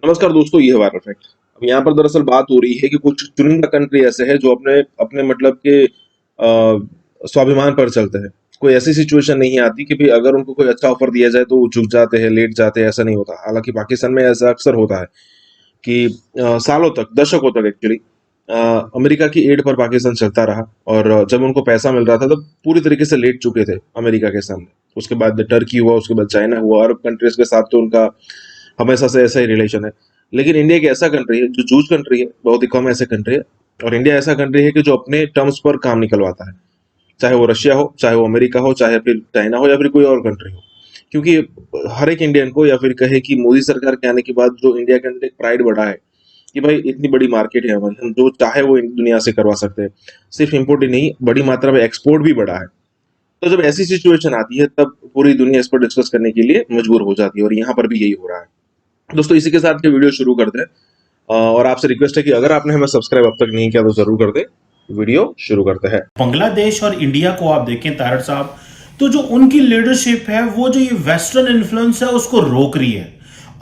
नमस्कार दोस्तों, ये है वायरल फैक्ट। अब यहाँ पर दरअसल बात हो रही है कि कुछ चुनिंदा कंट्री ऐसे है जो अपने अपने मतलब के स्वाभिमान पर चलते हैं। कोई ऐसी सिचुएशन नहीं आती कि भाई अगर उनको कोई अच्छा ऑफर दिया जाए तो वो झुक जाते हैं, लेट जाते हैं, ऐसा नहीं होता। हालांकि पाकिस्तान में ऐसा अक्सर होता है कि सालों तक, दशकों तक एक्चुअली अमेरिका की एड पर पाकिस्तान चलता रहा। और जब उनको पैसा मिल रहा था तब पूरी तरीके से लेट चुके थे अमेरिका के सामने। उसके बाद टर्की हुआ, उसके बाद चाइना हुआ, अरब कंट्रीज के साथ तो उनका हमेशा से ऐसा ही रिलेशन है। लेकिन इंडिया एक ऐसा कंट्री है जो जूझ कंट्री है, बहुत ही कम ऐसे कंट्री है। और इंडिया ऐसा कंट्री है कि जो अपने टर्म्स पर काम निकलवाता है, चाहे वो रशिया हो, चाहे वो अमेरिका हो, चाहे फिर चाइना हो, या फिर कोई और कंट्री हो। क्योंकि हर एक इंडियन को, या फिर कहे कि मोदी सरकार के आने के बाद जो इंडिया के अंदर एक प्राइड बढ़ा है कि भाई इतनी बड़ी मार्केट है हमारी, हम जो चाहे वो दुनिया से करवा सकते हैं। सिर्फ इम्पोर्ट ही नहीं, बड़ी मात्रा में एक्सपोर्ट भी बढ़ा है। तो जब ऐसी सिचुएशन आती है तब पूरी दुनिया इस पर डिस्कस करने के लिए मजबूर हो जाती है, और यहाँ पर भी यही हो रहा है। दोस्तों, इसी के साथ के वीडियो शुरू करते हैं। और आपसे रिक्वेस्ट है कि अगर आपने हमें सब्सक्राइब अब तक नहीं किया तो जरूर कर दे। वीडियो शुरू करते हैं। बांग्लादेश और इंडिया को आप देखें तारड़ साहब, तो जो उनकी लीडरशिप है वो जो ये वेस्टर्न इन्फ्लुएंस है उसको रोक रही है,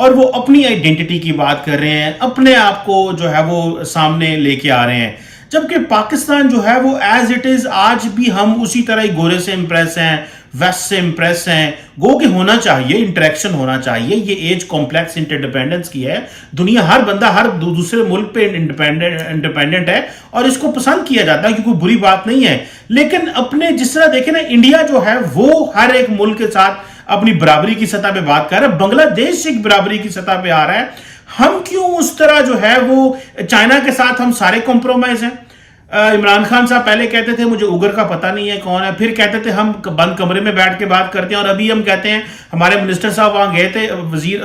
और वो अपनी आइडेंटिटी की बात कर रहे हैं, अपने आप को जो है वो सामने लेके आ रहे हैं। जबकि पाकिस्तान जो है वो एज इट इज आज भी हम उसी तरह ही गोरे से इंप्रेस हैं, वेस्ट से इंप्रेस हैं। गो के होना चाहिए, इंटरेक्शन होना चाहिए। ये एज कॉम्प्लेक्स इंटरडिपेंडेंस की है। दुनिया हर बंदा हर दूसरे मुल्क पे इंडिपेंडेंट है और इसको पसंद किया जाता है, क्योंकि कोई बुरी बात नहीं है। लेकिन अपने जिस तरह देखें ना, इंडिया जो है वो हर एक मुल्क के साथ अपनी बराबरी की सतह पे बात कर रहा है। बांग्लादेश एक बराबरी की सतह पे आ रहा है। हम क्यों उस तरह जो है वो चाइना के साथ हम सारे कॉम्प्रोमाइज हैं। इमरान खान साहब पहले कहते थे मुझे उगर का पता नहीं है कौन है, फिर कहते थे हम बंद कमरे में बैठ के बात करते हैं, और अभी हम कहते हैं हमारे मिनिस्टर साहब वहां गए थे, वजीर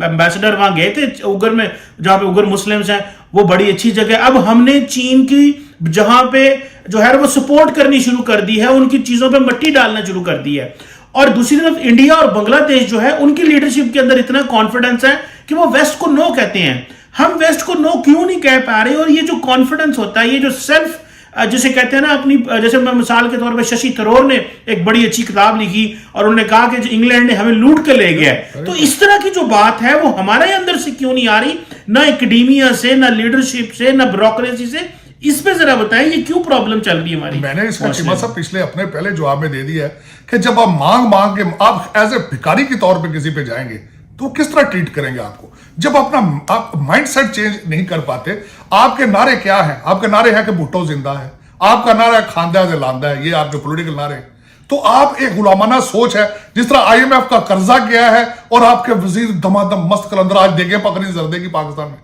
एम्बेसडर वहां गए थे उगर में, जहां पे उगर मुस्लिम्स हैं, वो बड़ी अच्छी जगह। अब हमने चीन की जहां पे जो है वो सपोर्ट करनी शुरू कर दी है, उनकी चीजों पे मिट्टी डालना शुरू कर दी है। और दूसरी तरफ इंडिया और बांग्लादेश जो है उनकी लीडरशिप के अंदर इतना कॉन्फिडेंस है कि वो वेस्ट को नो कहते हैं। हम वेस्ट को नो क्यों नहीं कह पा रहे? और ये जो कॉन्फिडेंस होता है, ये जो सेल्फ जिसे कहते हैं ना अपनी, जैसे मैं मिसाल के तौर पे शशि थरूर ने एक बड़ी अच्छी किताब लिखी और उन्होंने कहा कि इंग्लैंड ने हमें लूट के ले गया। तो इस तरह की जो बात है वो हमारे अंदर से क्यों नहीं आ रही, ना एकेडमिया से, ना लीडरशिप से, ना ब्यूरोक्रेसी से? इस पे जरा बताएं ये क्यों प्रॉब्लम चल रही है हमारी। मैंने इसका चीमा साहब पिछले अपने पहले जवाब में दे दिया है कि जब आप मांग मांग के आप एज ए भिखारी के तौर पे किसी पे जाएंगे तो किस तरह ट्रीट करेंगे आपको, जब अपना आप माइंडसेट चेंज नहीं कर पाते। आपके नारे क्या हैं? आपके नारे हैं कि भुट्टो जिंदा है, आपका नारा खांदा से लांदा है, ये आपके पॉलिटिकल नारे हैं। तो आप एक गुलामाना सोच है, जिस तरह IMF का कर्जा गया है और आपके वजीर दमादम मस्त कलंदर आज देखे पकड़ी जर्दे की पाकिस्तान में,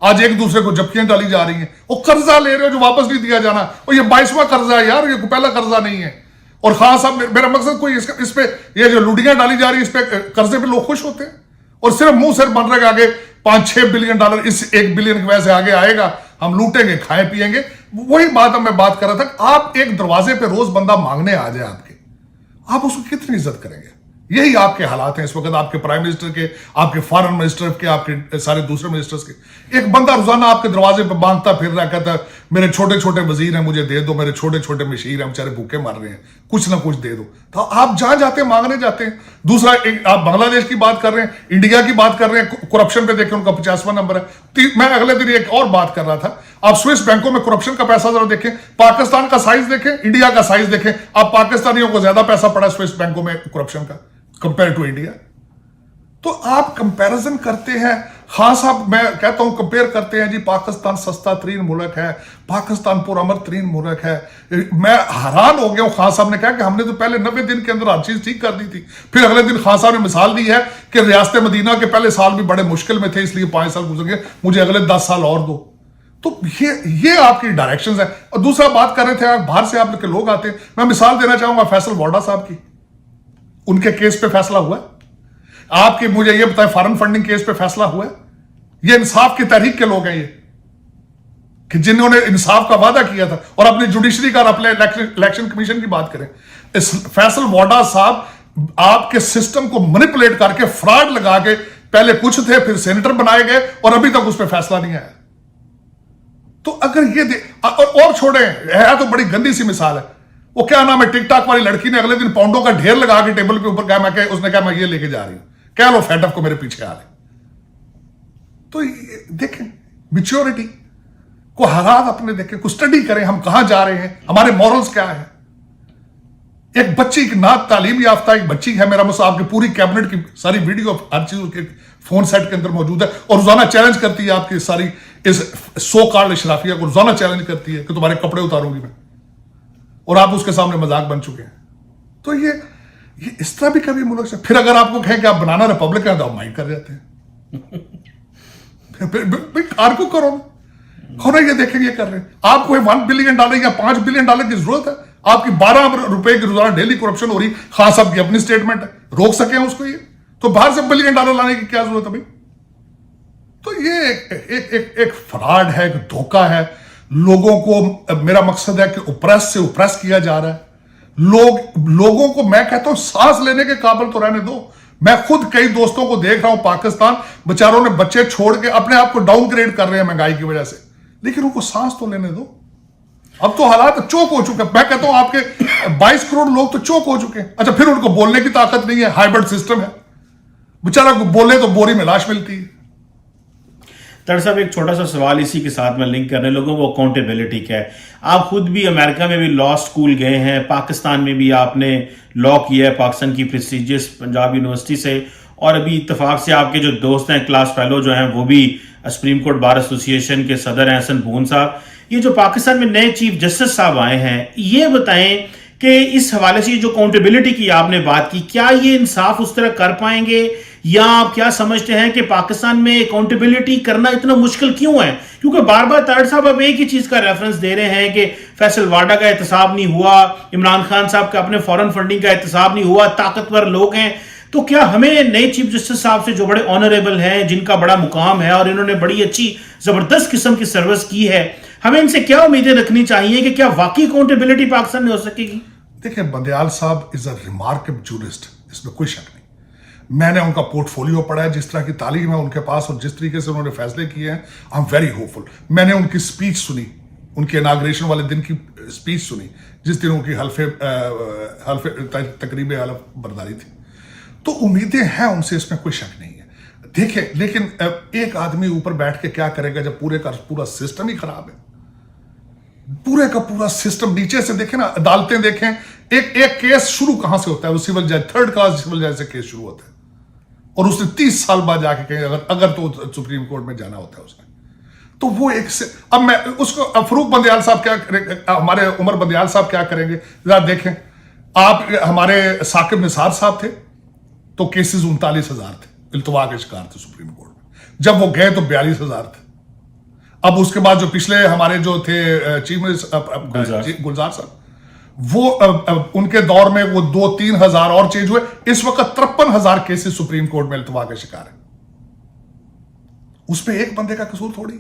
आज एक दूसरे को जबकियां डाली जा रही हैं। वो कर्जा ले रहे हो जो वापस नहीं दिया जाना, और ये 22वां कर्जा है यार, ये पहला कर्जा नहीं है। और खान साहब, मेरा मकसद कोई इस पे ये जो लुटियां डाली जा रही है, इस पे कर्जे पे लोग खुश होते हैं और सिर्फ मुंह सिर बन रहे आगे $5-6 बिलियन इस 1 बिलियन की वजह से आगे आएगा, हम लूटेंगे, खाए पिएंगे। वही बात मैं बात कर रहा था, आप एक दरवाजे पे रोज बंदा मांगने आ जाए आपके, आप उसको कितनी इज्जत करेंगे? यही आपके हालात हैं इस वक्त, आपके प्राइम मिनिस्टर के, आपके फॉरेन मिनिस्टर के, आपके सारे दूसरे मिनिस्टर्स के। एक बंदा रोजाना आपके दरवाजे पे मांगता फिर रहा, कहता मेरे छोटे छोटे वजीर हैं मुझे दे दो, मेरे छोटे छोटे मशीर हैं बेचारे भूखे मर रहे हैं, कुछ ना कुछ दे दो। तो आप जहां जाते हैं मांगने जाते हैं। दूसरा, आप बांग्लादेश की बात कर रहे हैं, इंडिया की बात कर रहे हैं, करप्शन पे देखें उनका 50वां नंबर है। मैं अगले दिन एक और बात कर रहा था, आप स्विस बैंकों में करप्शन का पैसा जरा देखें, पाकिस्तान का साइज देखें, इंडिया का साइज देखें, आप पाकिस्तानियों को ज्यादा पैसा पड़ा स्विस बैंकों में करप्शन का कंपेयर टू इंडिया। तो आप कंपैरिजन करते हैं। खान साहब, मैं कहता हूं कंपेयर करते हैं जी, पाकिस्तान सस्ता तरीन मुल्क है, पाकिस्तान पुरअमर तरीन मुल्क है। मैं हैरान हो गया हूं, खान साहब ने कहा कि हमने तो पहले 90 दिन के अंदर हर चीज ठीक कर दी थी। फिर अगले दिन खान साहब ने मिसाल दी है कि रियासत मदीना के पहले साल भी बड़े मुश्किल में थे, इसलिए 5 साल गुजर गए, मुझे अगले 10 साल और दो। तो ये आपकी डायरेक्शंस है। और दूसरा बात कर रहे थे, आप बाहर से आप लोग आते हैं, मैं मिसाल देना चाहूंगा फैसल वाडा साहब की, उनके केस पे फैसला हुआ है। आपके मुझे ये बताएं, फॉरेन फंडिंग केस पे फैसला हुआ है। ये इंसाफ की तहरीक के लोग हैं ये, कि जिन्होंने इंसाफ का वादा किया था। और अपनी जुडिशरी का, अपने इलेक्शन कमीशन की बात करें, इस फैसल वाडा साहब आपके सिस्टम को मैनिपुलेट करके फ्रॉड लगा के पहले कुछ थे, फिर सेनेटर बनाए गए और अभी तक उस पर फैसला नहीं आया। तो अगर ये और छोड़े, है तो बड़ी गंदी सी मिसाल है, वो क्या नाम है, टिकटॉक वाली लड़की ने अगले दिन पाउंडों का ढेर लगा के टेबल के ऊपर कहा, उसने कहा मैं ये लेके जा रही हूं, कह लो फैटअप को मेरे पीछे आ रहे। तो देखें मिच्योरिटी को, हालात अपने देखें, कुछ स्टडी करें, हम कहां जा रहे हैं, हमारे मॉरल्स क्या है। एक बच्ची की नात तालीम याफ्ता एक बच्ची है, मेरा मुझसे आपकी पूरी कैबिनेट की सारी वीडियो हर चीज उसके फोन सेट के अंदर मौजूद है, और रोजाना चैलेंज करती है आपकी सारी इस सो कॉल्ड इशराफिया को, रोजाना चैलेंज करती है कि तुम्हारे कपड़े उतारूंगी मैं, और आप उसके सामने मजाक बन चुके हैं। तो ये इस तरह भी कभी मुल्क से, फिर अगर आपको कहें कि आप बनाना रिपब्लिक है तो आप माइंड कर जाते हैं। फिर कार को करो ना, ये देखेंगे ये कर रहे हैं। आपको $1 बिलियन या $5 बिलियन की जरूरत है? आपकी 12 रुपए की रोजाना डेली करप्शन हो रही, खान साहब की अपनी स्टेटमेंट है, रोक सके उसको ये, तो बाहर से $1 बिलियन लाने की क्या जरूरत है भाई? तो ये एक फ्रॉड है, एक धोखा है। लोगों को, मेरा मकसद है कि उपरेस से उपरेस किया जा रहा है। लोगों को मैं कहता हूं सांस लेने के काबिल तो रहने दो। मैं खुद कई दोस्तों को देख रहा हूं, पाकिस्तान बेचारों ने बच्चे छोड़ के अपने आप को डाउनग्रेड कर रहे हैं महंगाई की वजह से, लेकिन उनको सांस तो लेने दो। अब तो हालात चौक हो चुके हैं। मैं कहता हूं आपके 22 करोड़ लोग तो चौक हो चुके हैं। अच्छा, फिर उनको बोलने की ताकत नहीं है, हाइब्रिड सिस्टम है, बेचारा को बोले तो बोरी में लाश मिलती है। तर साहब, एक छोटा सा सवाल इसी के साथ में लिंक करने लोगों को अकाउंटेबिलिटी क्या है। आप खुद भी अमेरिका में भी लॉ स्कूल गए हैं, पाकिस्तान में भी आपने लॉ किया है पाकिस्तान की प्रेस्टिजियस पंजाब यूनिवर्सिटी से, और अभी इत्तेफाक से आपके जो दोस्त हैं क्लास फेलो जो हैं वो भी सुप्रीम कोर्ट बार एसोसिएशन के सदर हैं हसन बून साहब। ये जो पाकिस्तान में नए चीफ जस्टिस साहब आए हैं, ये बताएं कि इस हवाले से जो अकाउंटेबिलिटी की आपने बात की, क्या ये इंसाफ उस तरह कर पाएंगे, या आप क्या समझते हैं कि पाकिस्तान में अकाउंटेबिलिटी करना इतना मुश्किल क्यों है? क्योंकि बार बार तारड़ साहब अब एक ही चीज का रेफरेंस दे रहे हैं कि फैसल वाडा का एहतसाब नहीं हुआ, इमरान खान साहब का अपने फॉरेन फंडिंग का एहतसाब नहीं हुआ, ताकतवर लोग हैं। तो क्या हमें नए चीफ जस्टिस साहब से, जो बड़े ऑनरेबल हैं, जिनका बड़ा मुकाम है और इन्होंने बड़ी अच्छी जबरदस्त किस्म की सर्विस की है, हमें इनसे क्या उम्मीदें रखनी चाहिए कि क्या वाकई अकाउंटेबिलिटी पाकिस्तान में हो सकेगी? देखिए, बंदयाल साहब इज अ रिमार्केबल जूरिस्ट, इसमें कोई शक नहीं। मैंने उनका पोर्टफोलियो पढ़ा है, जिस तरह की तालीम है उनके पास और जिस तरीके से उन्होंने फैसले किए हैं, आई एम वेरी होपफुल। मैंने उनकी स्पीच सुनी, उनके इनाग्रेशन वाले दिन की स्पीच सुनी, जिस दिन उनकी हल्फे तकरीब हल्फ बर्दारी थी। तो उम्मीदें हैं उनसे, इसमें कोई शक नहीं है। देखिए, लेकिन एक आदमी ऊपर बैठ के क्या करेगा जब पूरे का पूरा सिस्टम ही खराब है? पूरे का पूरा सिस्टम नीचे से देखें ना, अदालतें देखें, एक केस शुरू कहां से होता है? वो सिविल जज, थर्ड क्लास सिविल जज से केस शुरू होता है, और उसने 30 साल बाद जाके कहीं अगर तो सुप्रीम कोर्ट में जाना होता है उसने, तो वो एक से, अब मैं उसको, फरूक बंदयाल साहब क्या करेंगे, हमारे उमर बंदयाल साहब क्या करेंगे, जरा देखें आप। हमारे साकिब निसार साहब थे तो केसेस 39,000 थे, इल्तवा के शिकार थे सुप्रीम कोर्ट में। जब वो गए तो 42,000 थे। अब उसके बाद जो पिछले हमारे जो थे चीफ मिनिस्टर गुलजार साहब, वो उनके दौर में वो 2-3 हजार और चेंज हुए। इस वक्त 53,000 केसेस सुप्रीम कोर्ट में इल्तवा के शिकार है। उसमें एक बंदे का कसूर थोड़ी है,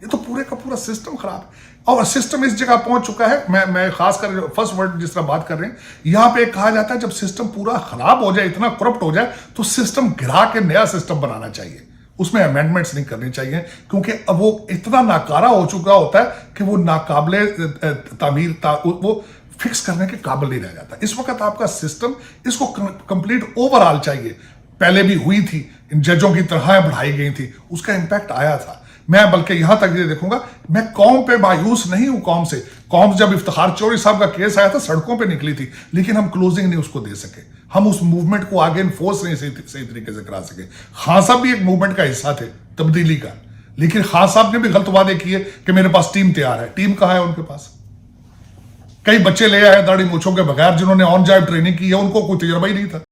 ये तो पूरे का पूरा सिस्टम खराब है। और सिस्टम इस जगह पहुंच चुका है, मैं खासकर फर्स्ट वर्ड जिस तरह बात कर रहे हैं, यहां पे कहा जाता है जब सिस्टम पूरा खराब हो जाए, इतना करप्ट हो जाए, तो सिस्टम गिरा के नया सिस्टम बनाना चाहिए, उसमें अमेंडमेंट्स नहीं करनी चाहिए, क्योंकि अब वो इतना नाकारा हो चुका होता है कि वो नाकाबिले तामीर वो फिक्स करने के काबिल नहीं रह जाता। इस वक्त आपका सिस्टम, इसको कंप्लीट ओवरऑल चाहिए। पहले भी हुई थी, इन जजों की तरह बढ़ाई गई थी, उसका इंपैक्ट आया था। मैं बल्कि यहां तक ये देखूंगा, मैं कौम पे मायूस नहीं हूं। कौम से, कौम जब इफ्तिखार चौधरी साहब का केस आया था सड़कों पे निकली थी, लेकिन हम क्लोजिंग नहीं उसको दे सके, हम उस मूवमेंट को आगे इन्फोर्स नहीं सही तरीके से करा सके। खान साहब भी एक मूवमेंट का हिस्सा थे, तब्दीली का, लेकिन खान साहब ने भी गलत वादे किए कि मेरे पास टीम तैयार है। टीम कहां है उनके पास? कई बच्चे ले आए दाढ़ी मूछों के बगैर, जिन्होंने ऑन जॉब ट्रेनिंग की है, उनको कोई तजर्बा ही नहीं था।